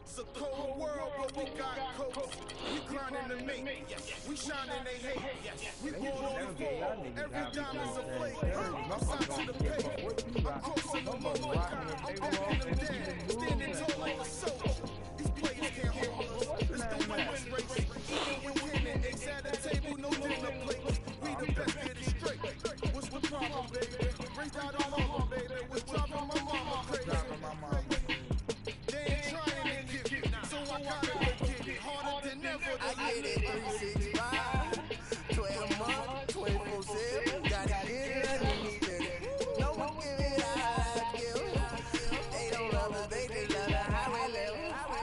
It's a cold world, but we got coats. We grinding to make. We shining they hate. We going on the floor. Every dime is a flake. I'm signed to the pay. I'm crossing the low. I'm backing them down. Standing tall like a soldier. These players can't hold us. It's the win-win race. Even with winning, eggs at the table, no dinner plates. We the best, get it straight. What's the problem, baby? Raised out all over, baby. What's driving my mama crazy? I get it 365, 12 months, 24/7. Gotta get it, I need it. No one give it out, I give. They don't love us, they just love how we live. How we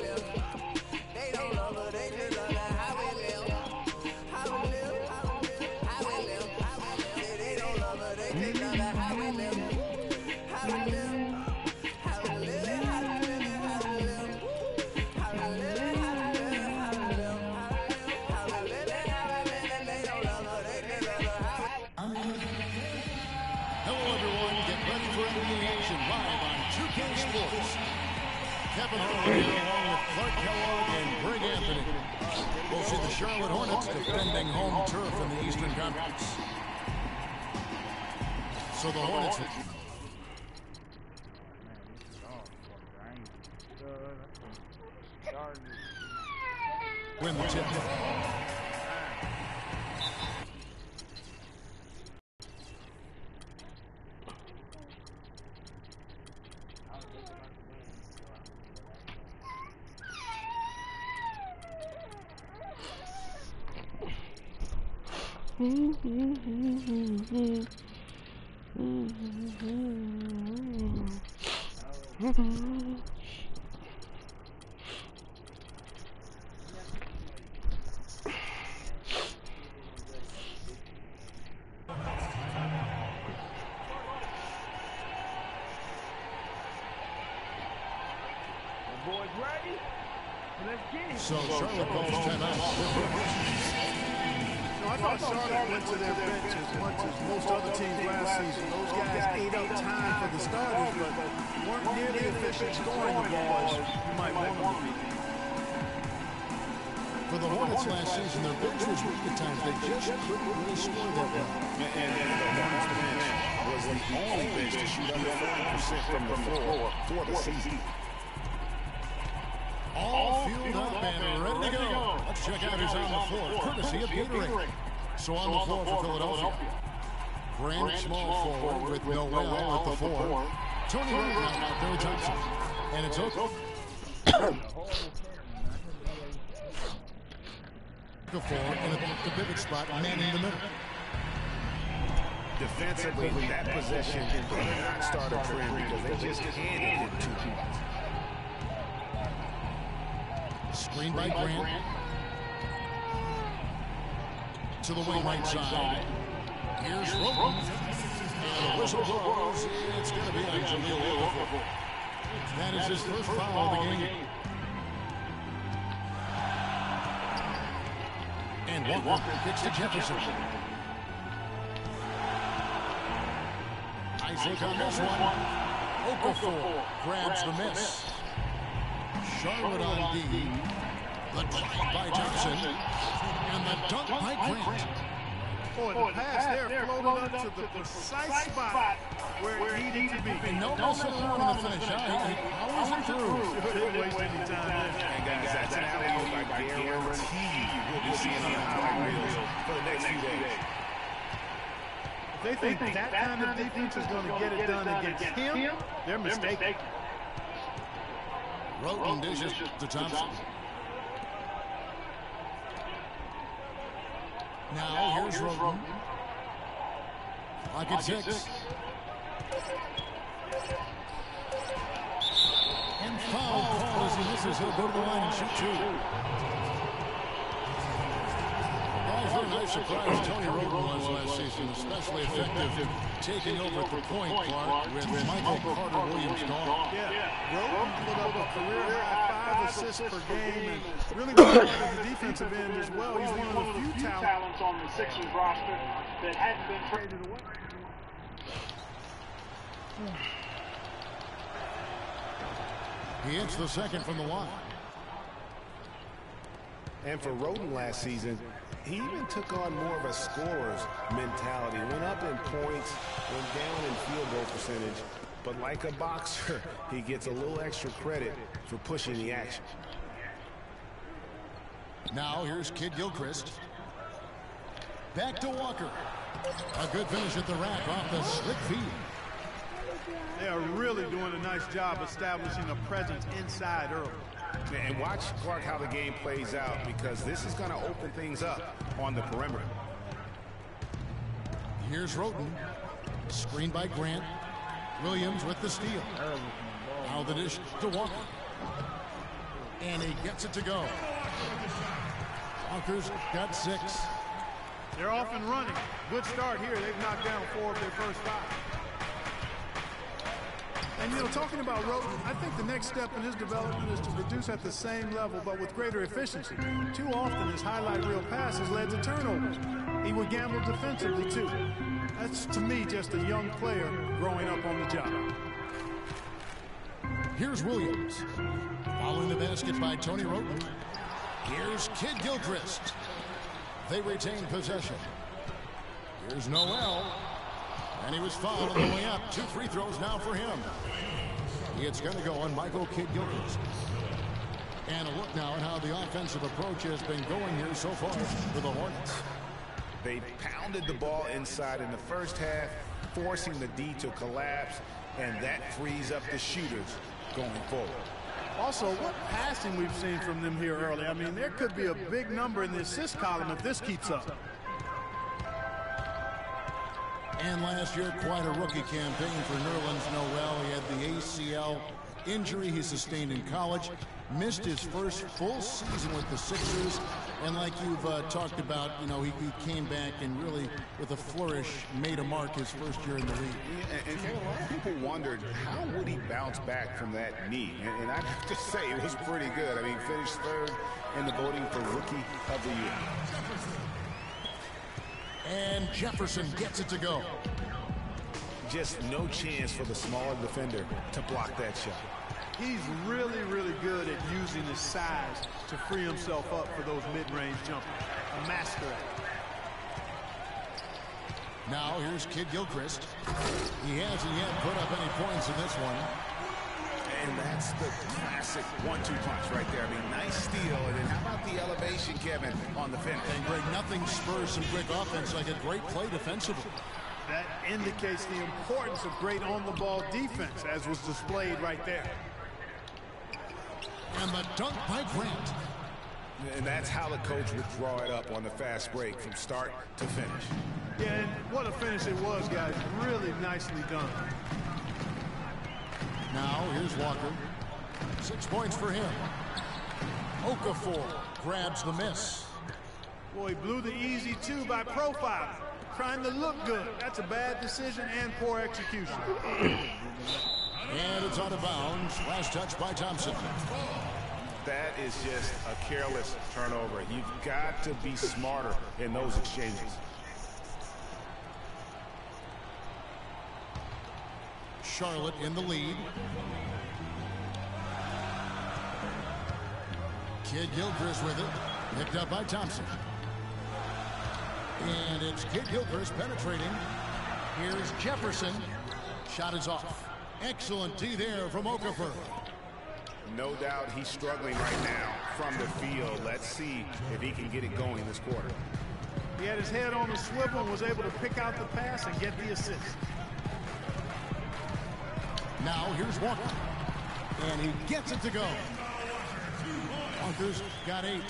live. They don't love us, they just love how we live. How we live. They don't love us, they just love how we live. How we live. Kevin Harlan along with Clark Kellogg and Greg Anthony. We'll see the Charlotte Hornets defending home turf in the Eastern Conference. So the Hornets win the tip. Boys ready? Let's get it. So Charlotte calls timeout. I thought Charlotte went to their bench as much as most other teams last season. Those guys ate up time for the starters, but weren't nearly efficient scoring the ball as you might want them to be. For the Hornets last season, their bench was weak at times. They just couldn't really score that well. And the Hornets bench was the only bench to shoot under 40% from the floor for the season. All fueled up and ready to go. Let's check out who's on the floor, courtesy of Gatorade. So on the floor for Philadelphia, Grant small forward with Noel at the 4. Tony Rowe, Billy Thompson. And it's Oak. The 4 in the pivot spot, man in the middle. Defensively, that possession did not start a trend because they just handed it to him. Screen by Grant. To the wing right side. Here's Roten. And the whistle blows. It's going to be on Jaleel Okafor. That is his first foul of the game. And Walker kicks to Jefferson. Nice look on this one. Okafor grabs the miss. Charlotte on D. The drive by Johnson. And the dunk by Grant. Boy, the pass there floated up to the precise spot where it needed to be. And no messing around in the finish. How is it through? Didn't waste any time there. And guys, that's an alley-oop I guarantee we'll be seeing on the highlight reels for the next few days. If they think that kind of defense is going to get it done against him, they're mistaken. Roten dishes to Thompson. Now here's Roten. Clock at 6. says he'll go to the line and shoot 2. Guys, what a nice surprise Tony Roden was last season, especially effective taking over at the point, Clark, with Michael Carter-Williams gone. Yeah, Roden put up a career-high 5 assists per game and really was part of the defensive end as well. He's one of the few talents on the Sixers roster that hadn't been traded away. He hits the second from the line. And for Roden last season, he even took on more of a scorer's mentality. Went up in points, went down in field goal percentage. But like a boxer, he gets a little extra credit for pushing the action. Now here's Kid Gilchrist. Back to Walker. A good finish at the rack off the slick feed. They are really doing a nice job establishing a presence inside early. And watch, Clark, how the game plays out, because this is going to open things up on the perimeter. Here's Roden. Screened by Grant. Williams with the steal. Now the dish to Walker. And he gets it to go. Walker's got 6. They're off and running. Good start here. They've knocked down 4 of their first 5. And, you know, talking about Roden, I think the next step in his development is to produce at the same level, but with greater efficiency. Too often, his highlight reel passes led to turnovers. He would gamble defensively, too. That's, to me, just a young player growing up on the job. Here's Williams. Following the basket by Tony Roden. Here's Kid Gilchrist. They retain possession. Here's Noel. And he was fouled on the way up. 2 free throws now for him. It's going to go on Michael Kid Gilchrist. And a look now at how the offensive approach has been going here so far for the Hornets. They pounded the ball inside in the first half, forcing the D to collapse, and that frees up the shooters going forward. Also, what passing we've seen from them here early. I mean, there could be a big number in the assist column if this keeps up. And last year, quite a rookie campaign for Nerlens Noel. He had the ACL injury he sustained in college. Missed his first full season with the Sixers. And like you've talked about, you know, he came back and really, with a flourish, made a mark his first year in the league. Yeah, and a lot of people wondered, how would he bounce back from that knee? And I have to say, it was pretty good. I mean, finished 3rd in the voting for Rookie of the Year. And Jefferson gets it to go. Just no chance for the smaller defender to block that shot. He's really, really good at using his size to free himself up for those mid-range jumpers. A master at it. Now here's Kid Gilchrist. He hasn't yet put up any points in this one. And that's the classic 1-2 punch right there. I mean, nice steal. And then how about the elevation, Kevin, on the finish? And Greg, nothing spurs some quick offense like a great play defensively. That indicates the importance of great on-the-ball defense, as was displayed right there. And the dunk by Grant. And that's how the coach would draw it up on the fast break from start to finish. Yeah, and what a finish it was, guys. Really nicely done. Now here's Walker. 6 points for him. Okafor grabs the miss. Boy, he blew the easy 2 by profile. Trying to look good. That's a bad decision and poor execution. And it's out of bounds. Last touch by Thompson. That is just a careless turnover. You've got to be smarter in those exchanges. Charlotte in the lead. Kid Gilchrist with it. Picked up by Thompson. And it's Kid Gilchrist penetrating. Here's Jefferson. Shot is off. Excellent D there from Okafor. No doubt he's struggling right now from the field. Let's see if he can get it going this quarter. He had his head on the swivel and was able to pick out the pass and get the assist. Now here's Walker. And he gets it to go. Walker's got 8.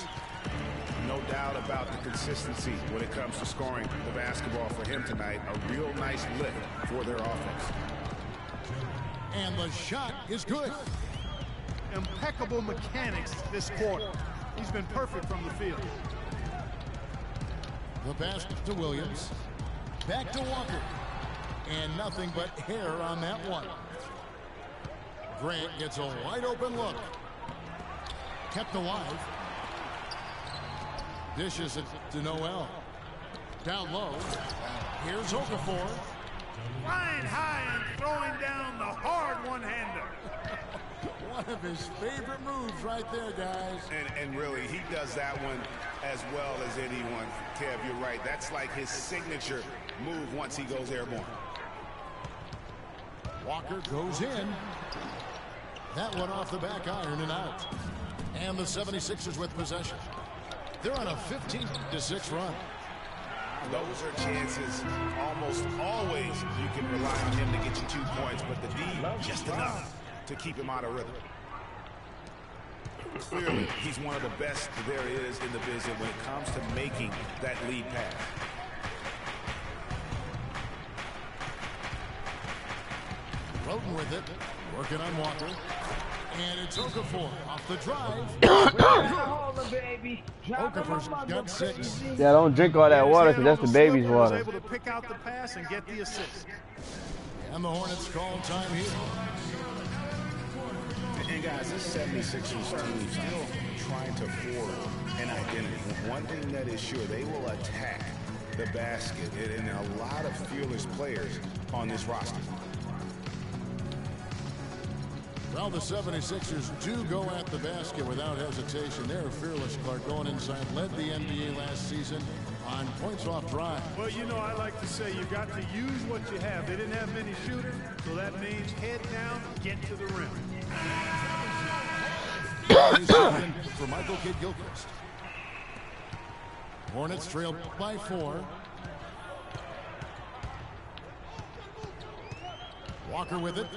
No doubt about the consistency when it comes to scoring the basketball for him tonight. A real nice lift for their offense. And the shot is good. impeccable mechanics this quarter. He's been perfect from the field. The pass to Williams. Back to Walker. And nothing but hair on that one. Grant gets a wide open look. Kept alive. Dishes it to Noel. Down low. Here's Okafor. Flying high and throwing down the hard one-hander. One of his favorite moves right there, guys. And really, he does that one as well as anyone. Kev, you're right. That's like his signature move once he goes airborne. Walker goes in. That one off the back iron and out. And the 76ers with possession. They're on a 15-6 run. Those are chances almost always you can rely on him to get you 2 points, but the D just enough to keep him out of rhythm. Clearly, he's one of the best there is in the business when it comes to making that lead pass. Roden with it, working on Walker. And it's Okafor off the drive. Okafor's got 6. Yeah, don't drink all that water because that's the baby's water. Able to pick out the pass and get the assist. And the Hornets call time here. And guys, this 76ers team still trying to forge an identity. One thing that is sure, they will attack the basket, and a lot of fearless players on this roster. Well, the 76ers do go at the basket without hesitation. They're fearless, Clark, going inside. Led the NBA last season on points off drive. Well, you know, I like to say you got to use what you have. They didn't have many shooters, so that means head down, get to the rim. For Michael Kidd-Gilchrist. Hornets trail by 4. Walker with it.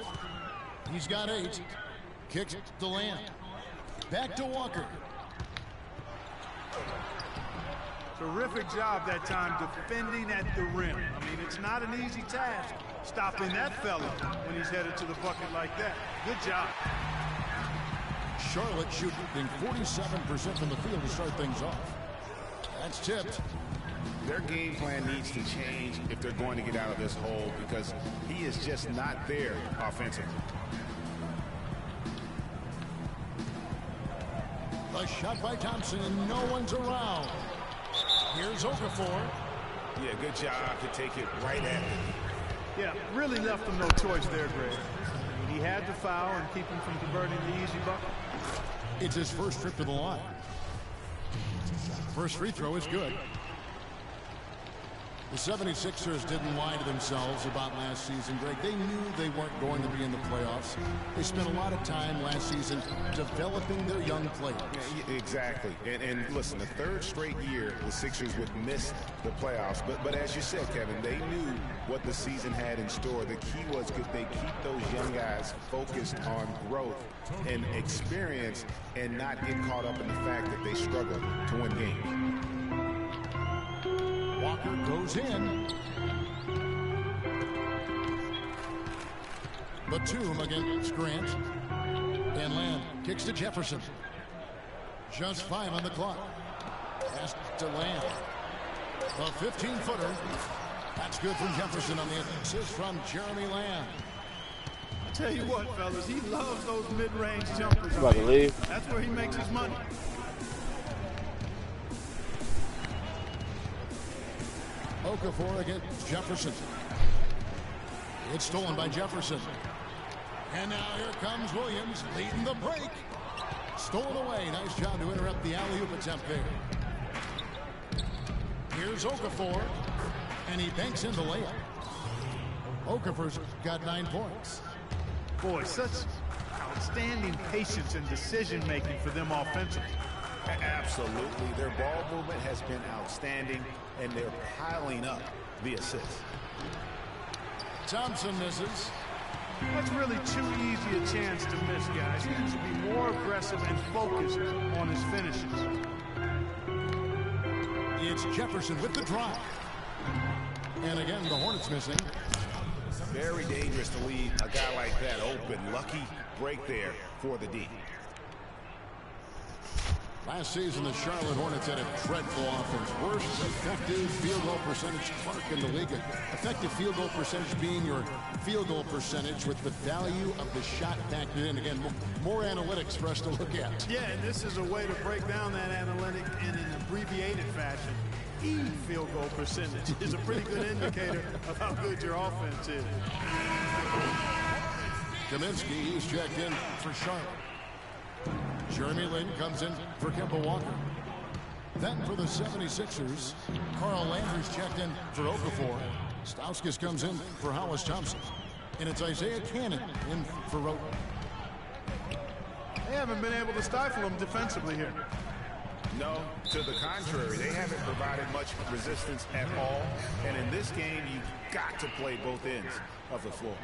He's got 8. Kicks to Lamb. Back to Walker. Terrific job that time defending at the rim. I mean, it's not an easy task stopping that fella when he's headed to the bucket like that. Good job. Charlotte shooting 47% from the field to start things off. That's tipped. Their game plan needs to change if they're going to get out of this hole because he is just not there offensively. A shot by Thompson, and no one's around. Here's Okafor. Yeah, good job to take it right at him. Yeah, really left him no choice there, Greg. I mean, he had to foul and keep him from converting the easy bucket. It's his first trip to the line. First free throw is good. The 76ers didn't lie to themselves about last season, Greg. They knew they weren't going to be in the playoffs. They spent a lot of time last season developing their young players. Yeah, exactly. And listen, the 3rd straight year the Sixers would miss the playoffs. But as you said, Kevin, they knew what the season had in store. The key was could they keep those young guys focused on growth and experience and not get caught up in the fact that they struggle to win games. Walker goes in. Batum against Grant. And Lamb kicks to Jefferson. Just 5 on the clock. Pass to Lamb. A 15-footer. That's good from Jefferson on the assist from Jeremy Lamb. I tell you what, fellas, he loves those mid-range jumpers. About to leave. That's where he makes his money. Okafor against Jefferson. It's stolen by Jefferson. And now here comes Williams leading the break. Stolen away. Nice job to interrupt the alley-oop attempt there. Here's Okafor. And he banks in the layup. Okafor's got 9 points. Boy, such outstanding patience and decision-making for them offensively. Absolutely. Their ball movement has been outstanding, and they're piling up the assists. Thompson misses. That's really too easy a chance to miss, guys. He needs to be more aggressive and focused on his finishes. It's Jefferson with the drive. And again, the Hornets missing. Very dangerous to leave a guy like that open. Lucky break there for the D. Last season, the Charlotte Hornets had a dreadful offense. Worst effective field goal percentage Clark in the league. Effective field goal percentage being your field goal percentage with the value of the shot factored in. Again, more analytics for us to look at. Yeah, and this is a way to break down that analytic in an abbreviated fashion. Field goal percentage is a pretty good indicator of how good your offense is. Kaminsky, he's checked in for Charlotte. Jeremy Lin comes in for Kemba Walker. Then for the 76ers, Carl Landry's checked in for Okafor. Stauskas comes in for Hollis Thompson. And it's Isaiah Cannon in for Roten. They haven't been able to stifle him defensively here. No, to the contrary. They haven't provided much resistance at all. And in this game, you've got to play both ends of the floor.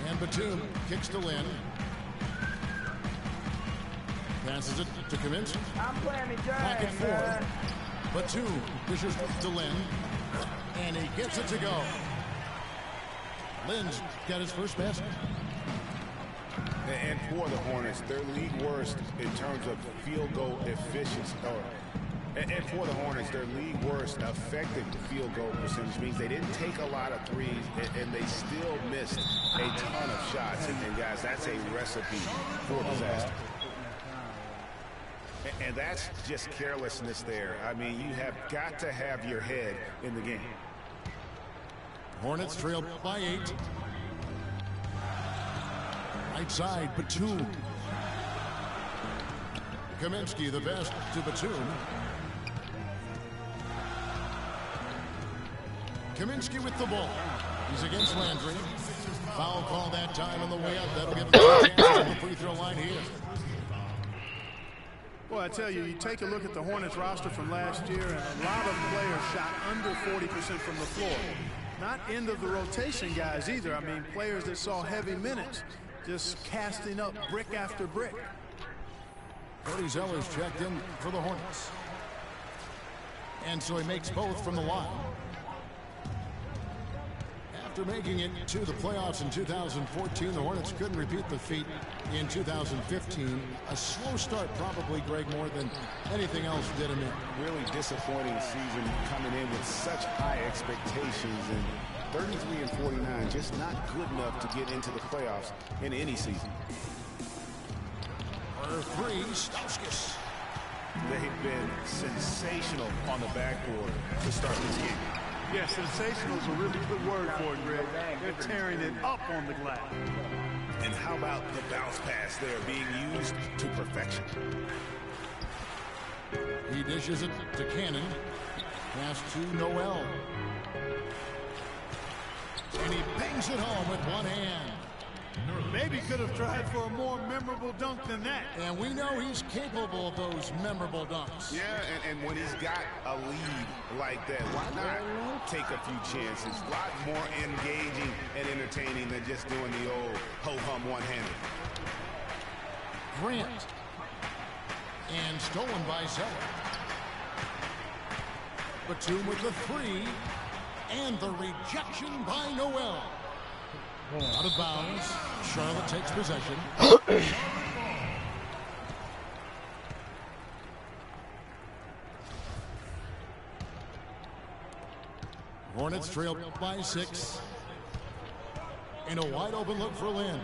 And Batum kicks to Lin. Passes it to Kaminsky. I'm playing the game, Pocket four. man. Batum dishes to Lin. And he gets it to go. Lin's got his first basket. And for the Hornets, they're league worst in terms of field goal efficiency. And for the Hornets, their league worst effective field goal percentage means they didn't take a lot of threes, and they still missed a ton of shots. And guys, that's a recipe for disaster. And that's just carelessness there. I mean, you have got to have your head in the game. Hornets trail by 8. Right side, Batum. Kaminsky, the best to Batum. Kaminsky with the ball. He's against Landry. Foul call that time on the way up. That'll give him a chance on the free throw line here. Well, I tell you, you take a look at the Hornets roster from last year, and a lot of players shot under 40% from the floor. Not end of the rotation guys either. I mean, players that saw heavy minutes, just casting up brick after brick. Cody Zeller's checked in for the Hornets. And so he makes both from the line. After making it to the playoffs in 2014, the Hornets couldn't repeat the feat in 2015. A slow start probably, Greg, more than anything else did him in. Really disappointing season coming in with such high expectations, and 33 and 49, just not good enough to get into the playoffs in any season. For 3, Stauskas. They've been sensational on the backboard to start this game. Yeah, sensational is a really good word for it, Greg. They're tearing it up on the glass. And how about the bounce pass there being used to perfection? He dishes it to Cannon. Pass to Noel. And he bangs it home with one hand. Maybe could have tried for a more memorable dunk than that. And we know he's capable of those memorable dunks. Yeah, and when he's got a lead like that, why not take a few chances? A lot more engaging and entertaining than just doing the old ho-hum one-handed. Grant. And stolen by Zeller. Batum with the 3. And the rejection by Noel. Out of bounds. Charlotte takes possession. Hornets trail by 6. And a wide open look for Lin.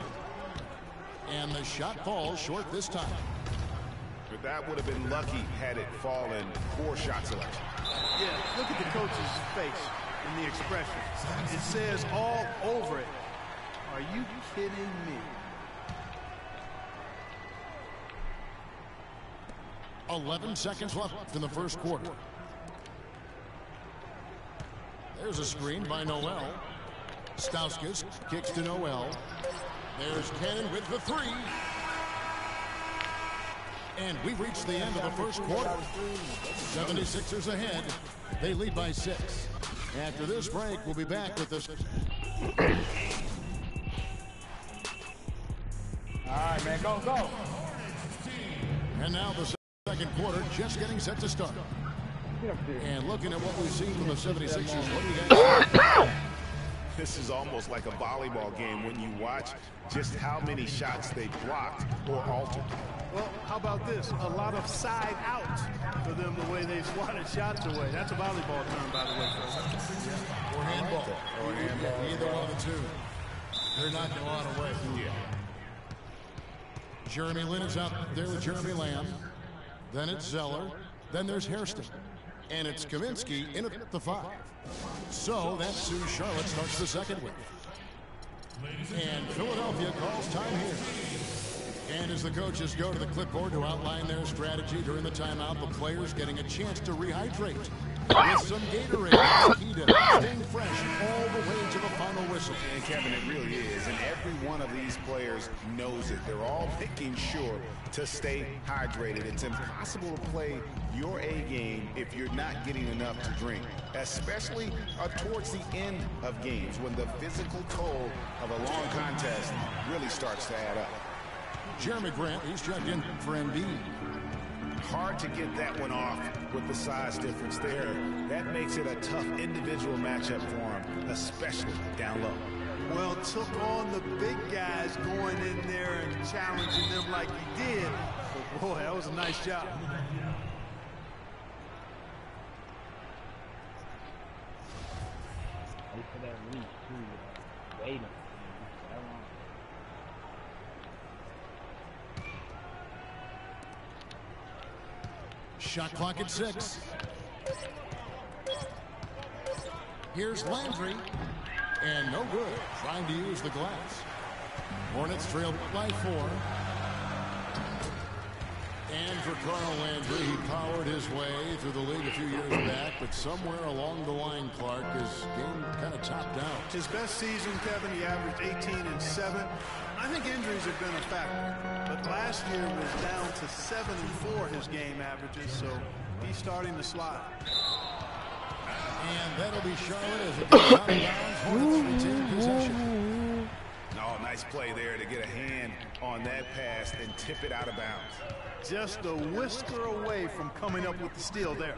And the shot falls short this time. But that would have been lucky had it fallen for shot selection. Yeah, look at the coach's face and the expression. It says all over it. Are you kidding me? 11 seconds left in the first quarter. There's a screen by Noel. Stauskas kicks to Noel. There's Cannon with the 3. And we've reached the end of the first quarter. 76ers ahead. They lead by 6. After this break, we'll be back with this. All right, man, go. And now the second quarter just getting set to start. And looking at what we've seen from the 76ers, what do you guys think? this is almost like a volleyball game when you watch just how many shots they blocked or altered. Well, how about this? A lot of side outs for them the way they swatted shots away. That's a volleyball term, by the way, folks. Or handball. Or handball. Either one of the two. They're knocking a lot away. Yeah. Jeremy Lin is out there with Jeremy Lamb. Then it's Zeller. Then there's Hairston. And it's Kaminsky in at the 5. So that's who Charlotte starts the second with. And Philadelphia calls time here. And as the coaches go to the clipboard to outline their strategy during the timeout, the players getting a chance to rehydrate with some Gatorade. Key to staying fresh all the way to the final whistle. And Kevin, it really is. And every one of these players knows it. They're all making sure to stay hydrated. It's impossible to play your A game if you're not getting enough to drink, especially towards the end of games when the physical toll of a long contest really starts to add up. Jeremy Grant, he's checked in for Embiid. Hard to get that one off with the size difference there. That makes it a tough individual matchup for him, especially down low. Well, took on the big guys going in there and challenging them like he did. But boy, that was a nice job. Shot clock at 6. Here's Landry. And no good. Trying to use the glass. Hornets trailed by 4. And for Carl Landry, he powered his way through the league a few years back, but somewhere along the line, Clark, his game kind of topped out. His best season, Kevin, he averaged 18 and 7. I think injuries have been a factor, but last year was down to 7 and 4 his game averages, so he's starting to slide. And that'll be Charlotte as it goes out of bounds. Hornets retain possession. Oh, nice play there to get a hand on that pass and tip it out of bounds. Just a whisker away from coming up with the steal there.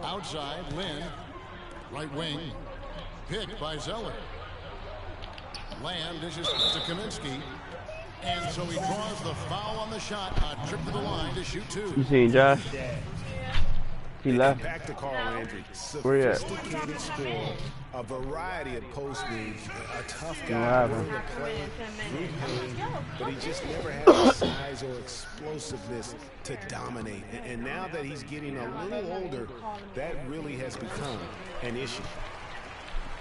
Outside, Lynn, right wing, picked by Zeller. Lamb dishes to Kaminsky, and so he draws the foul on the shot. A trip to the line to shoot 2. You seen Josh? He left. Back to Carl Landry. Where you at? Sophisticated score, a variety of post moves, a tough guy to play through pain, but he just never had the size or explosiveness to dominate. And now that he's getting a little older, that really has become an issue.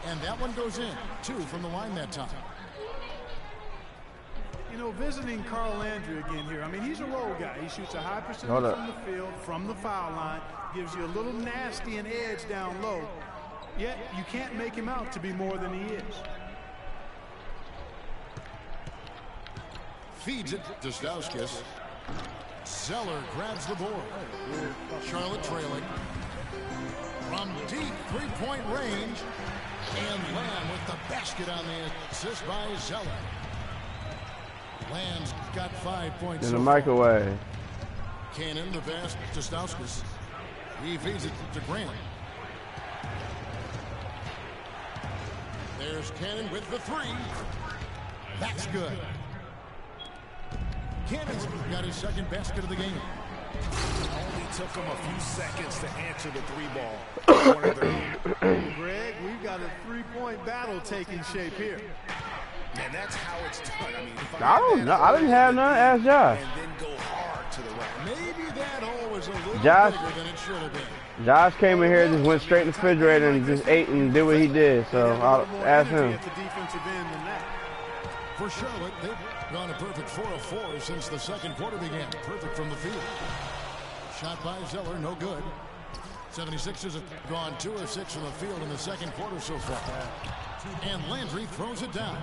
And that one goes in. 2 from the line that time. You know, visiting Carl Landry again here, I mean, he's a role guy. He shoots a high percentage from the field, from the foul line, gives you a little nasty and edge down low, yet you can't make him out to be more than he is. Feeds it to Stauskas. Zeller grabs the board. Charlotte trailing. From deep three-point range. And Lamb with the basket on the assist by Zeller. Lamb's got 5 points. In the microwave. Cannon, the pass to Stauskas. He feeds it to Grant. There's Cannon with the 3. That's good. Cannon's got his second basket of the game. Only took him a few seconds to answer the 3-ball. One of their own. Greg, we've got a three-point battle taking shape here. And that's how it's done. I mean, I don't know. I didn't have none. Ask Josh. And then go hard to the right. Maybe that hole was a little Josh, bigger than it should have been. Josh came in here, just went straight in the refrigerator and just ate and did what he did. So I'll ask him. At the defensive end than that. For Charlotte, they've gone a perfect 4 of 4 since the second quarter began. Perfect from the field. Shot by Zeller, no good. 76ers have gone 2 of 6 from the field in the second quarter so far. And Landry throws it down.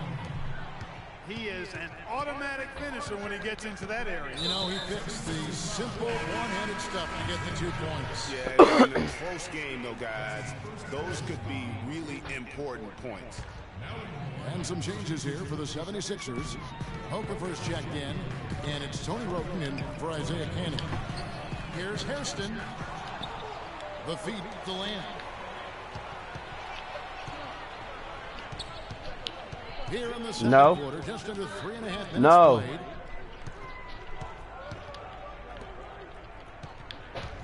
He is an automatic finisher when he gets into that area. You know, he picks the simple one-handed stuff to get the 2 points. Yeah, in a close game, though, guys, those could be really important points. And some changes here for the 76ers. Okafor's checked in, and it's Tony Roten in for Isaiah Canning. Here's Hairston. The feed to Lamb. Here in the second quarter, just under 3.5 minutes played.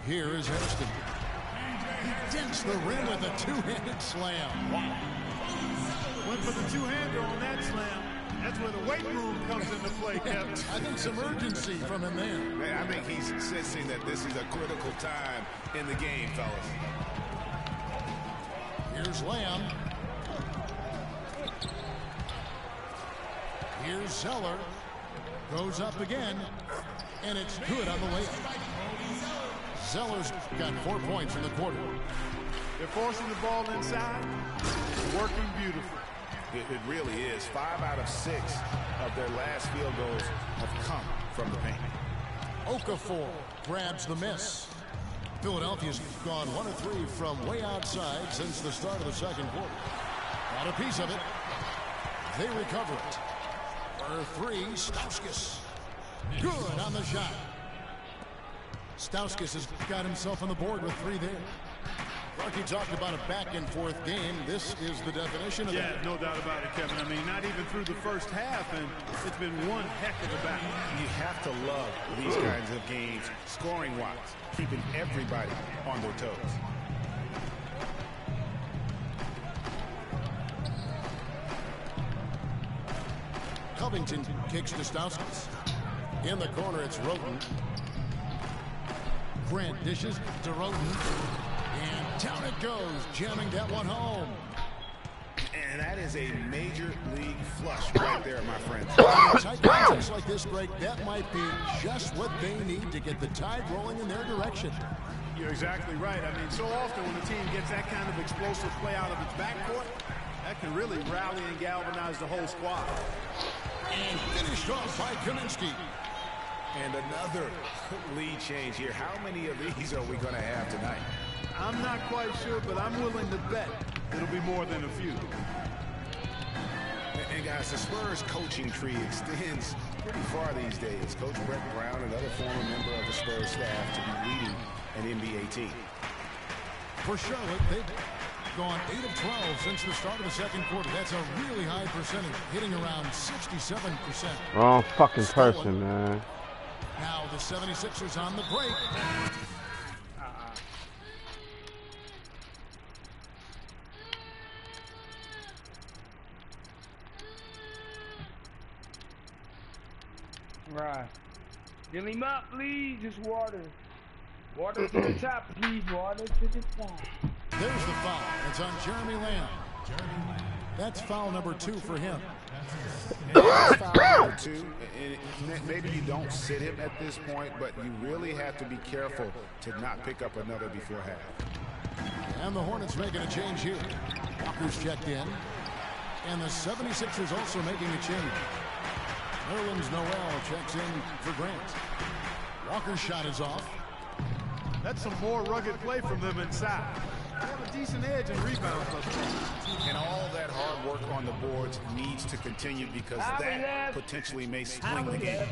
Here is Hairston. He dents the rim with a two-handed slam. Wow. Went for the two-hander on that slam. That's where the weight room comes into play, Kevin. I think some urgency from him there. Man, I think he's sensing that this is a critical time in the game, fellas. Here's Lamb. Here's Zeller. Goes up again, and it's good on the layup. Zeller's got 4 points in the quarter. They're forcing the ball inside. Working beautiful. It really is. 5 out of 6 of their last field goals have come from the paint. Okafor grabs the miss. Philadelphia's gone 1 of 3 from way outside since the start of the second quarter. Got a piece of it. They recover it. For 3, Stauskas. Good on the shot. Stauskas has got himself on the board with 3 there. Clarky talked about a back-and-forth game. This is the definition of that. Yeah, no doubt about it, Kevin. I mean, not even through the first half, and it's been one heck of a battle. You have to love these kinds of games, scoring-wise, keeping everybody on their toes. Covington kicks to Stauskas. In the corner, it's Roten. Grant dishes to Roten. And down it goes, jamming that one home. And that is a major league flush right there, my friends. Tight contests like this, Greg, that might be just what they need to get the tide rolling in their direction. You're exactly right. I mean, so often when a team gets that kind of explosive play out of its backcourt, that can really rally and galvanize the whole squad. And finished off by Kaminsky. And another lead change here. How many of these are we going to have tonight? I'm not quite sure, but I'm willing to bet it'll be more than a few. And guys, the Spurs coaching tree extends pretty far these days. Coach Brett Brown, another former member of the Spurs staff, to be leading an NBA team. For Charlotte, they've gone 8 of 12 since the start of the second quarter. That's a really high percentage, hitting around 67%. Wrong fucking person, man. Now the 76ers on the break. Right. Fill him up, please. Just water. Water to the top, please. Water to the top. There's the foul. It's on Jeremy Lamb. That's foul number 2 for him. And foul number 2. And maybe you don't sit him at this point, but you really have to be careful to not pick up another before half. And the Hornets making a change here. Walker's checked in. And the 76ers also making a change. Nerlens Noel checks in for Grant. Walker's shot is off. That's some more rugged play from them inside. They have a decent edge and rebounds. And all that hard work on the boards needs to continue because that potentially may swing the game.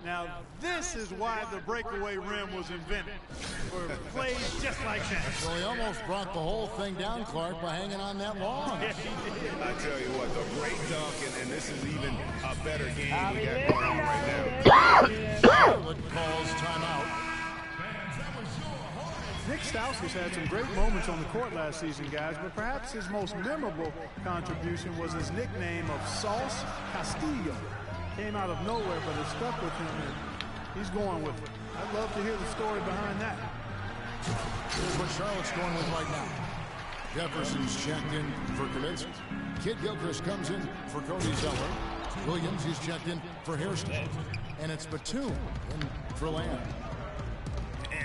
Now, this is why the breakaway rim was invented, for plays just like that. So he almost brought the whole thing down, Clark, by hanging on that long. Yes, he did. I tell you what, the great dunk, and this is even a better game we got going on right now. Charlotte calls timeout. Nick Stauskas had some great moments on the court last season, guys, but perhaps his most memorable contribution was his nickname of Sauce Castillo. Came out of nowhere, but it stuck with him, and he's going with it. I'd love to hear the story behind that. Here's what Charlotte's going with right now. Jefferson's checked in for Kaminsky. Kid Gilchrist comes in for Cody Zeller. Williams is checked in for Hairston. And it's Batum in for Lamb.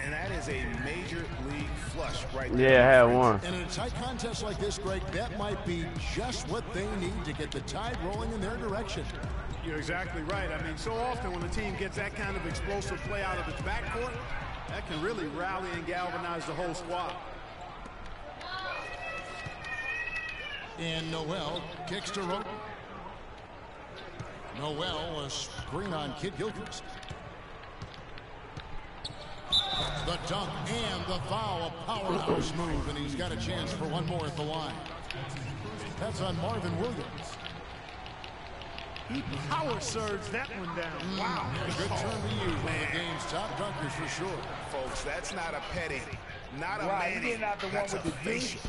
And that is a major league flush right there. Yeah, I had one. And in a tight contest like this, Greg, that might be just what they need to get the tide rolling in their direction. You're exactly right. I mean, so often when a team gets that kind of explosive play out of its backcourt, that can really rally and galvanize the whole squad. And Noel kicks to Roten. Noel, a screen on Kid Gilchrist. The dunk and the foul, a powerhouse move, and he's got a chance for one more at the line. That's on Marvin Williams. He power surged that one down. Wow. Good turn to use. One of the game's top dunkers for sure. Folks, that's not a petty, not a Right, manny. he not the one That's with a the facial.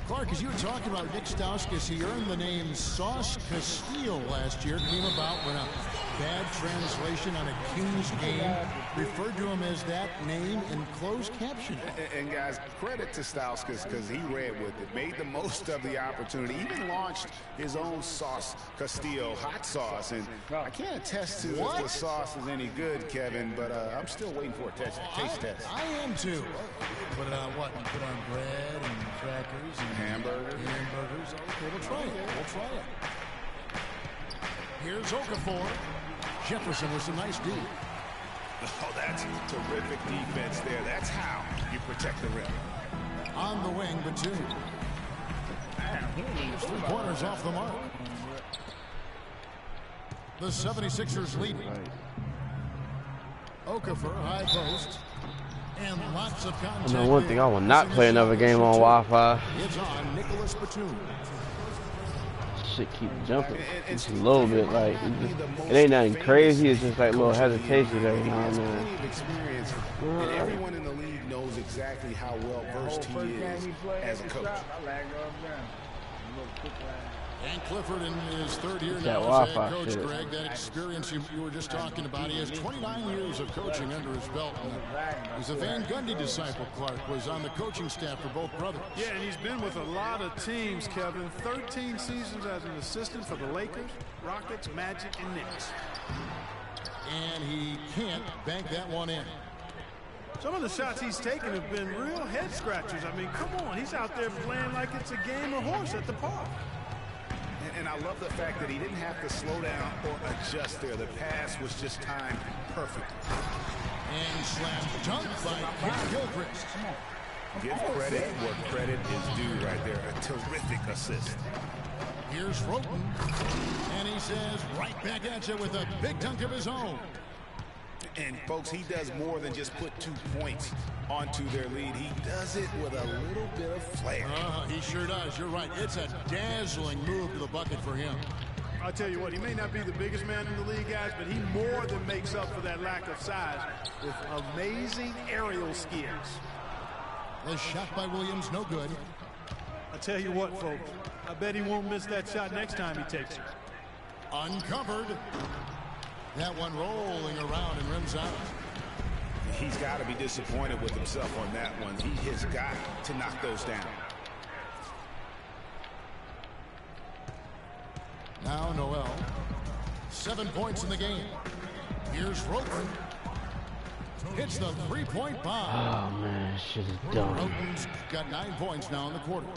Clark, as you were talking about Nick Stauskas, he earned the name Sauce Castile last year. Came about when a bad translation on a Kings game referred to him as that name in closed caption. And guys, credit to Stauskas because he ran with it, made the most of the opportunity, even launched his own Sauce Castillo hot sauce. And I can't attest to if the sauce is any good, Kevin, but I'm still waiting for a taste test. I am too. Put it on what? Put on bread and crackers and hamburgers. Okay, we'll try it. Here's Okafor. Jefferson with some nice D. Oh, that's terrific defense there. That's how you protect the rim. On the wing, Batum. 3 pointers off the mark. The 76ers lead. Okafor, high post. And lots of contact. I know one thing, I will not play another game on Wi-Fi. It's on Nicholas Batum. Shit keep jumping just a little bit, like it ain't nothing crazy. It's just like a little hesitation every now and then. And everyone in the league knows exactly how well versed he is as a coach. And Clifford in his third year That now as head Wi-Fi coach, shit. Greg. That experience you were just talking about. He has 29 years of coaching under his belt. He's a Van Gundy disciple. Clark was on the coaching staff for both brothers. Yeah, and he's been with a lot of teams, Kevin. 13 seasons as an assistant for the Lakers, Rockets, Magic, and Knicks. And he can't bank that one in. Some of the shots he's taken have been real head scratchers. I mean, come on. He's out there playing like it's a game of horse at the park. And I love the fact that he didn't have to slow down or adjust there. The pass was just timed perfect. And slam dunk by Kid Gilchrist. Give credit where credit is due right there. A terrific assist. Here's Roten. And he says right back at you with a big dunk of his own. And, folks, he does more than just put 2 points onto their lead. He does it with a little bit of flair. He sure does. You're right. It's a dazzling move to the bucket for him. I'll tell you what, he may not be the biggest man in the league, guys, but he more than makes up for that lack of size with amazing aerial skills. The shot by Williams, no good. I'll tell you what, folks, I bet he won't miss that shot next time he takes it. Uncovered. That one rolling around and rims out. He's got to be disappointed with himself on that one. He has got to knock those down. Now Noel. 7 points in the game. Here's Roten. Hits the three-point bomb. Oh man, shit is dumb. Roten's got 9 points now in the quarter.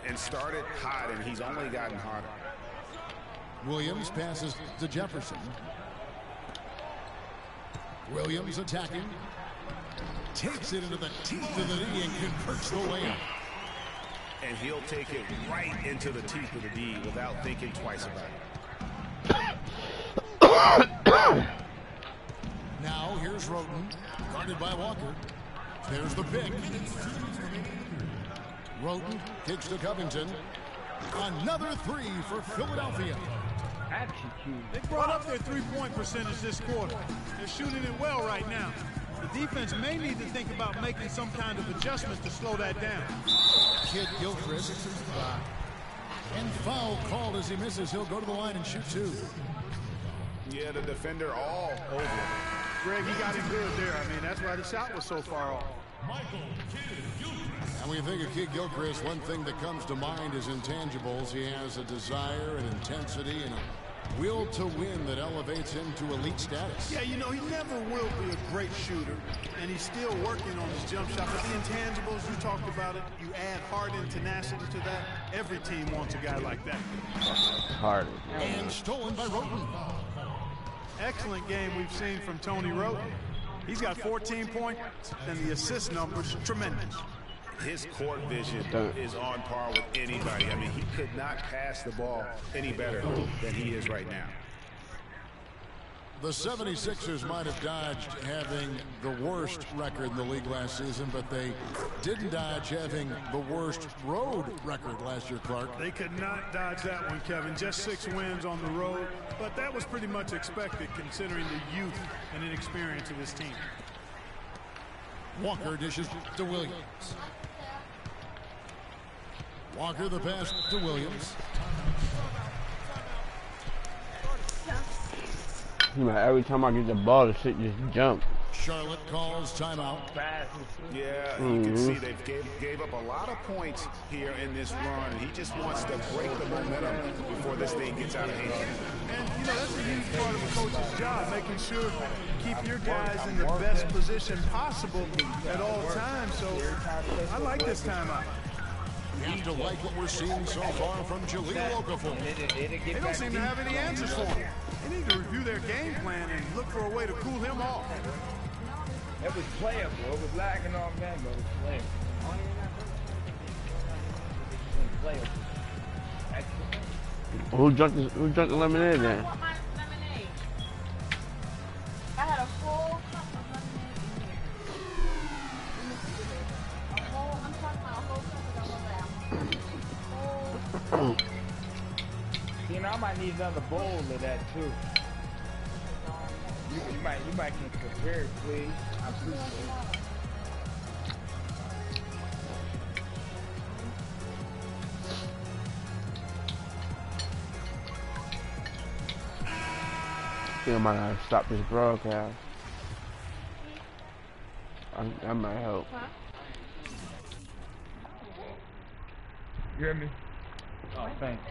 And started hot, and he's only gotten hotter. Williams passes to Jefferson. Williams attacking. Takes it into the teeth of the D and converts the layup. And he'll take it right into the teeth of the D without thinking twice about it. Now here's Roten, guarded by Walker. There's the pick. Roten kicks to Covington. Another three for Philadelphia. They brought up their three-point percentage this quarter. They're shooting it well right now. The defense may need to think about making some kind of adjustment to slow that down. Kid Gilchrist. And foul called as he misses. He'll go to the line and shoot 2. Yeah, the defender all over him. Greg, he got him good there. I mean, that's why the shot was so far off. And when you think of Kid Gilchrist, one thing that comes to mind is intangibles. He has a desire and intensity and a will to win that elevates him to elite status. Yeah, you know, he never will be a great shooter, and he's still working on his jump shot. But the intangibles, you talked about it, you add heart and tenacity to that. Every team wants a guy like that. Hard. And stolen by Roten. Excellent game we've seen from Tony Roten. He's got 14 points, and the assist numbers tremendous. His court vision is on par with anybody. I mean, he could not pass the ball any better than he is right now. The 76ers might have dodged having the worst record in the league last season, but they didn't dodge having the worst road record last year, Clark. They could not dodge that one, Kevin. Just 6 wins on the road, but that was pretty much expected considering the youth and inexperience of this team. Walker dishes to Williams. Walker the pass to Williams. Every time I get the ball, the shit just jump. Charlotte calls timeout. Yeah, you can see they gave up a lot of points here in this run. He just wants to break the momentum before this thing gets out of hand. And, you know, that's a huge part of a coach's job, making sure you keep your guys in the best position possible at all times. So I like this timeout. We have to like what we're seeing so far from Jahlil Okafor. They don't seem to have any answers for him. They need to review their game plan and look for a way to cool him off. It was playable. It was lagging off that, but it was playable. Who drank the lemonade then? I want my lemonade. I had a whole cup of lemonade in here. I'm talking about a whole cup of the whole. You know, I might need another bowl of that too. You might get prepared, please. I appreciate it. I think I might have to stop this broadcast. That might help. You hear me? Oh, thanks.